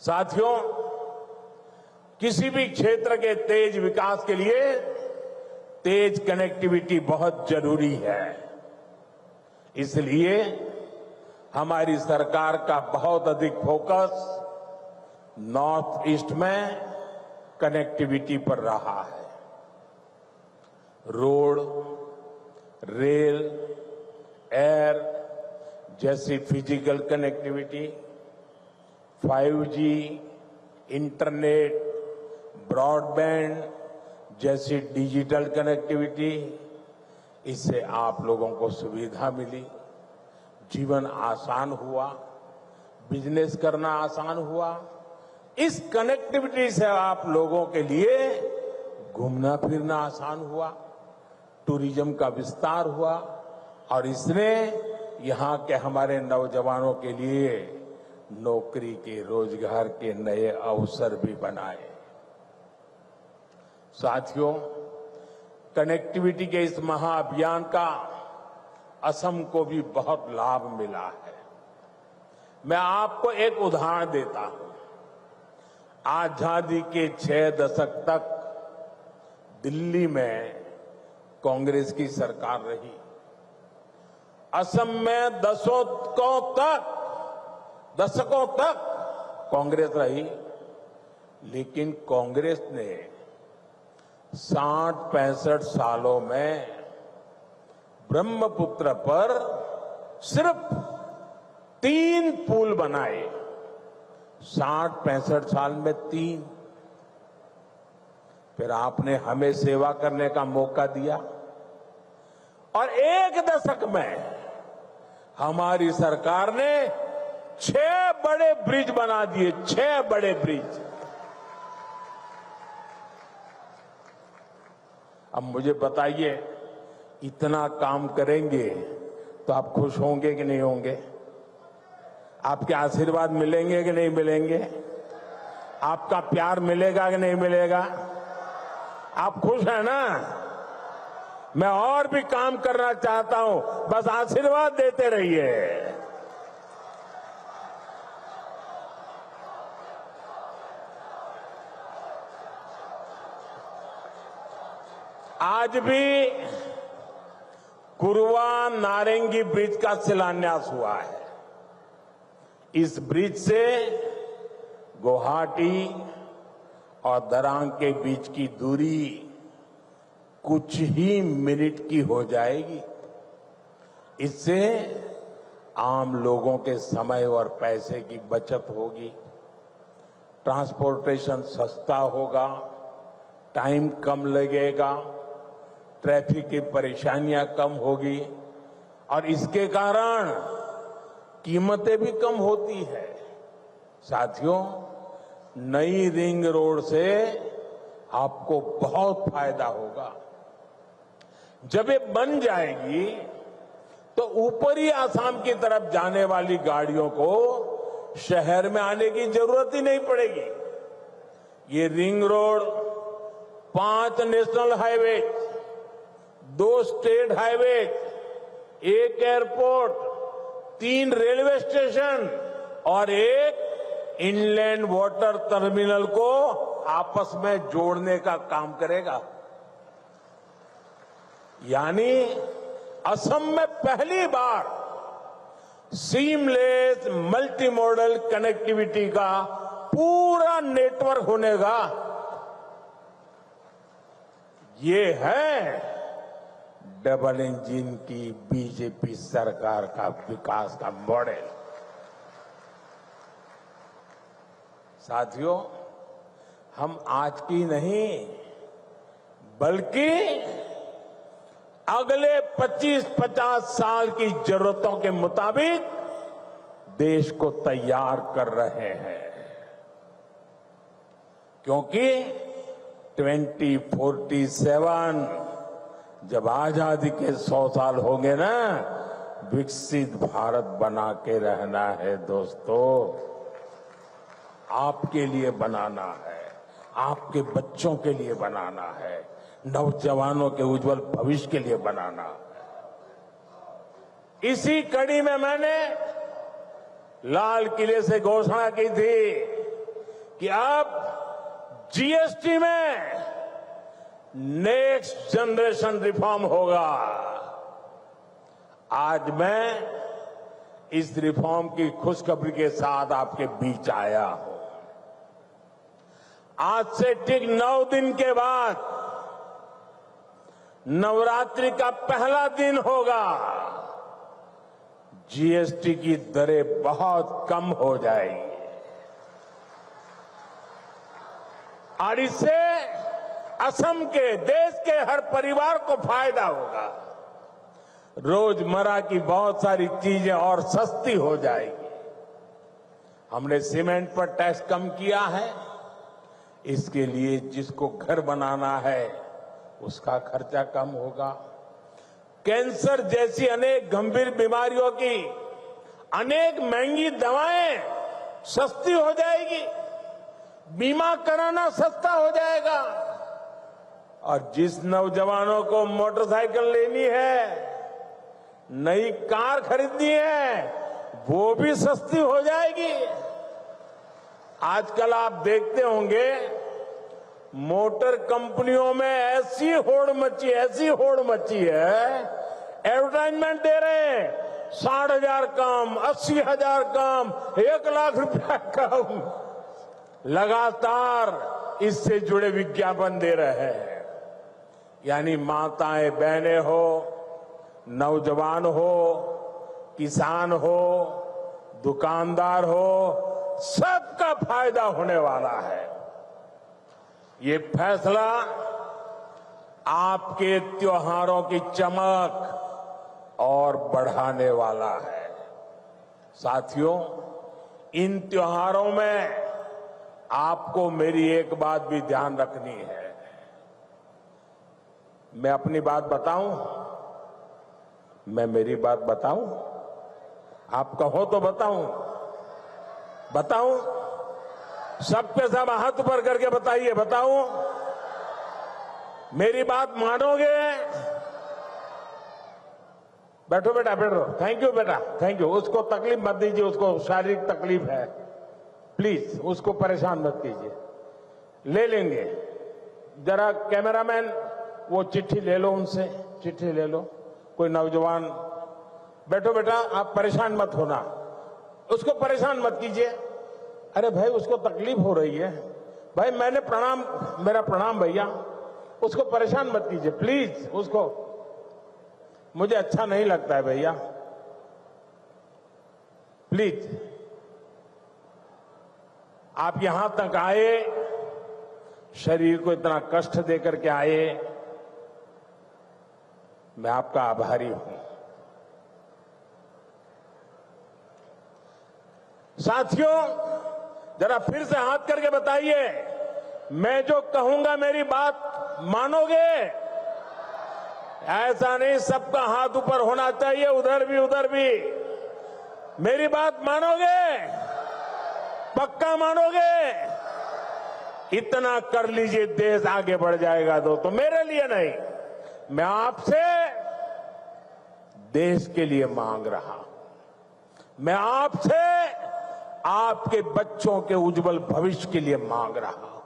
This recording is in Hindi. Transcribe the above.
साथियों, किसी भी क्षेत्र के तेज विकास के लिए तेज कनेक्टिविटी बहुत जरूरी है। इसलिए हमारी सरकार का बहुत अधिक फोकस नॉर्थ ईस्ट में कनेक्टिविटी पर रहा है। रोड, रेल, एयर जैसी physical connectivity, 5G, internet, broadband जैसी डिजिटल कनेक्टिविटी, इससे आप लोगों को सुविधा मिली, जीवन आसान हुआ, बिजनेस करना आसान हुआ। इस कनेक्टिविटी से आप लोगों के लिए घूमना फिरना आसान हुआ, टूरिज्म का विस्तार हुआ और इसने यहां के हमारे नौजवानों के लिए नौकरी के, रोजगार के नए अवसर भी बनाए। साथियों, कनेक्टिविटी के इस महाअभियान का असम को भी बहुत लाभ मिला है। मैं आपको एक उदाहरण देता हूं। आजादी के 6 दशक तक दिल्ली में कांग्रेस की सरकार रही। असम में दशकों तक कांग्रेस रही, लेकिन कांग्रेस ने 60-65 सालों में ब्रह्मपुत्र पर सिर्फ 3 पुल बनाए। 60-65 साल में 3। फिर आपने हमें सेवा करने का मौका दिया और 1 दशक में हमारी सरकार ने 6 बड़े ब्रिज बना दिए। 6 बड़े ब्रिज। अब मुझे बताइए, इतना काम करेंगे तो आप खुश होंगे कि नहीं होंगे? आपके आशीर्वाद मिलेंगे कि नहीं मिलेंगे? आपका प्यार मिलेगा कि नहीं मिलेगा? आप खुश हैं ना? मैं और भी काम करना चाहता हूं, बस आशीर्वाद देते रहिए। आज भी कुरवा नारंगी ब्रिज का शिलान्यास हुआ है। इस ब्रिज से गुवाहाटी और दरांग के बीच की दूरी कुछ ही मिनट की हो जाएगी। इससे आम लोगों के समय और पैसे की बचत होगी, ट्रांसपोर्टेशन सस्ता होगा, टाइम कम लगेगा, ट्रैफिक की परेशानियां कम होगी और इसके कारण कीमतें भी कम होती है। साथियों, नई रिंग रोड से आपको बहुत फायदा होगा। जब ये बन जाएगी तो ऊपरी आसाम की तरफ जाने वाली गाड़ियों को शहर में आने की जरूरत ही नहीं पड़ेगी। ये ring road 5 national highway, 2 state highway, 1 airport, 3 railway station और 1 इनलैंड वाटर टर्मिनल को आपस में जोड़ने का काम करेगा। यानी असम में पहली बार सीमलेस मल्टी मॉडल कनेक्टिविटी का पूरा नेटवर्क होने का ये है डबल इंजन की बीजेपी सरकार का विकास का मॉडल। साथियों, हम आज की नहीं बल्कि अगले 25-50 साल की जरूरतों के मुताबिक देश को तैयार कर रहे हैं, क्योंकि 2047 जब आजादी के 100 साल होंगे ना, विकसित भारत बना के रहना है दोस्तों। आपके लिए बनाना है, आपके बच्चों के लिए बनाना है, नौजवानों के उज्जवल भविष्य के लिए बनाना है। इसी कड़ी में मैंने लाल किले से घोषणा की थी कि अब जीएसटी में नेक्स्ट जनरेशन रिफॉर्म होगा। आज मैं इस रिफॉर्म की खुशखबरी के साथ आपके बीच आया हूं। आज से ठीक 9 दिन के बाद नवरात्रि का पहला दिन होगा। जीएसटी की दरें बहुत कम हो जाएगी और इससे असम के, देश के हर परिवार को फायदा होगा। रोजमर्रा की बहुत सारी चीजें और सस्ती हो जाएगी। हमने सीमेंट पर टैक्स कम किया है। इसके लिए जिसको घर बनाना है उसका खर्चा कम होगा। कैंसर जैसी अनेक गंभीर बीमारियों की अनेक महंगी दवाएं सस्ती हो जाएगी। बीमा कराना सस्ता हो जाएगा और जिस नौजवानों को मोटरसाइकिल लेनी है, नई कार खरीदनी है, वो भी सस्ती हो जाएगी। आजकल आप देखते होंगे मोटर कंपनियों में ऐसी होड़ मची है, एडवर्टाइजमेंट दे रहे हैं 60,000 कम, 80,000 कम, 1 लाख रुपया कम, लगातार इससे जुड़े विज्ञापन दे रहे हैं। यानी माताएं बहनें हो, नौजवान हो, किसान हो, दुकानदार हो, सबका फायदा होने वाला है। ये फैसला आपके त्योहारों की चमक और बढ़ाने वाला है। साथियों, इन त्योहारों में आपको मेरी एक बात भी ध्यान रखनी है। मैं अपनी बात बताऊं? मैं मेरी बात बताऊं? आप कहो तो बताऊं? सबके सब हाथ ऊपर करके बताइए, बताऊं? मेरी बात मानोगे? बैठो बेटा, बैठो। थैंक यू बेटा, थैंक यू। उसको तकलीफ मत दीजिए, उसको शारीरिक तकलीफ है। प्लीज उसको परेशान मत कीजिए, ले लेंगे। जरा कैमरामैन वो चिट्ठी ले लो, उनसे चिट्ठी ले लो। कोई नौजवान, बैठो बेटा, आप परेशान मत होना, उसको परेशान मत कीजिए। अरे भाई, उसको तकलीफ हो रही है भाई। मेरा प्रणाम भैया, उसको परेशान मत कीजिए प्लीज। उसको, मुझे अच्छा नहीं लगता है भैया, प्लीज। आप यहां तक आए, शरीर को इतना कष्ट देकर के आए, मैं आपका आभारी हूं। साथियों, जरा फिर से हाथ करके बताइए, मैं जो कहूंगा मेरी बात मानोगे? ऐसा नहीं, सबका हाथ ऊपर होना चाहिए, उधर भी उधर भी। मेरी बात मानोगे? पक्का मानोगे? इतना कर लीजिए, देश आगे बढ़ जाएगा। तो मेरे लिए नहीं, मैं आपसे देश के लिए मांग रहा हूं। मैं आपसे आपके बच्चों के उज्जवल भविष्य के लिए मांग रहा हूं।